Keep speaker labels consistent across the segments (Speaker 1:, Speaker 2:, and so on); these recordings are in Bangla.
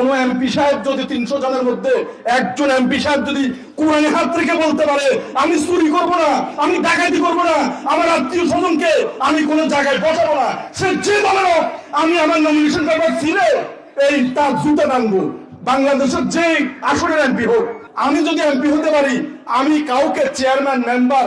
Speaker 1: কোন এমপি সাহেব যদি 300 জনের মধ্যে একজন এমপি সাহেব যদি কোরআনে হাত রেখে বলতে পারে আমি চুরি করব না, আমি ডাকাতি করব না, আমার আত্মীয় স্বজনকে আমি কোন জায়গায় বসাবো না, সে যে দলের হোক, আমি আমার নমিনেশন পেপার ছিঁড়ে এই তার জুতা টানবো। বাংলাদেশের যে আসনের এমপি হোক, আমি যদি এমপি হতে পারি, আমি কাউকে চেয়ারম্যান, মেম্বার,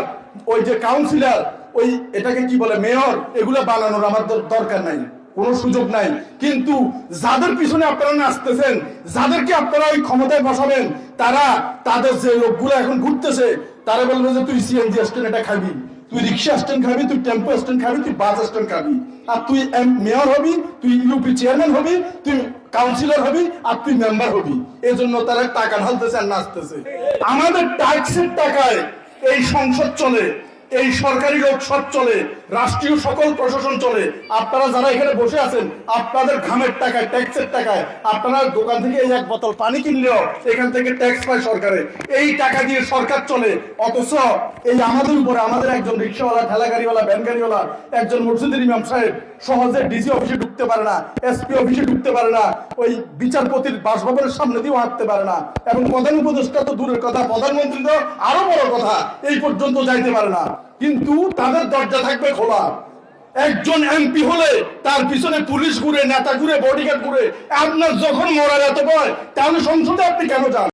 Speaker 1: ওই যে কাউন্সিলর, ওই এটাকে কি বলে মেয়র, এগুলো বানানোর আমার দরকার নাই, কোনো সুযোগ নাই। কিন্তু যাদের পিছনে আপনারা নাচতেছেন, যাদেরকে আপনারা ওই ক্ষমতায় বসাবেন, তারা তাদের যে লোকগুলো এখন ঘুরতেছে, তারা বলবে যে তুই সিএনজি স্ট্যান্ড এটা খাবি, তুই রিক্সা স্ট্যান্ড খাবি, তুই টেম্পো স্ট্যান্ড খাবি, তুই বাস স্ট্যান্ড খাবি, আর তুই মেয়র হবি, তুই ইউপি চেয়ারম্যান হবি, তুই কাউন্সিলর হবি, আর তুই মেম্বার হবি। এজন্য তারা টাকা ঢালতেছে আর নাচতেছে। আমাদের ট্যাক্সের টাকায় এই সংসদ চলে, এই সরকারি লোক সব চলে, রাষ্ট্রীয় সকল প্রশাসন চলে। আপনারা যারা এখানে বসে আছেন, আপনাদের ঘামের টাকায়, ট্যাক্সের টাকায়, আপনারা দোকান থেকে এই এক বোতল পানি কিনলেও এখান থেকে ট্যাক্স পায় সরকারে, এই টাকা দিয়ে সরকার চলে। অথচ এই আমাদের উপরে, আমাদের একজন রিক্সাওয়ালা, ঠেলা গাড়িওয়ালা, ভ্যান গাড়িওয়ালা, একজন মসজিদের ইমাম সাহেব সহজে ডিসি অফিসে ঢুকতে পারে না, এসপি অফিসে ঢুকতে পারে না, ওই বিচারপতির বাসভবনের সামনে দিয়েও হাঁটতে পারে না, এবং প্রধান উপদেষ্টা তো দূরের কথা, প্রধানমন্ত্রী তো আরো বড় কথা, এই পর্যন্ত যাইতে পারে না। কিন্তু তাদের দরজা থাকবে খোলা। একজন এমপি হলে তার পিছনে পুলিশ ঘুরে, নেতা ঘুরে, বডিগার্ড ঘুরে। আপনার যখন মরার এত ভয়, তাহলে সংসদে আপনি কেন যান?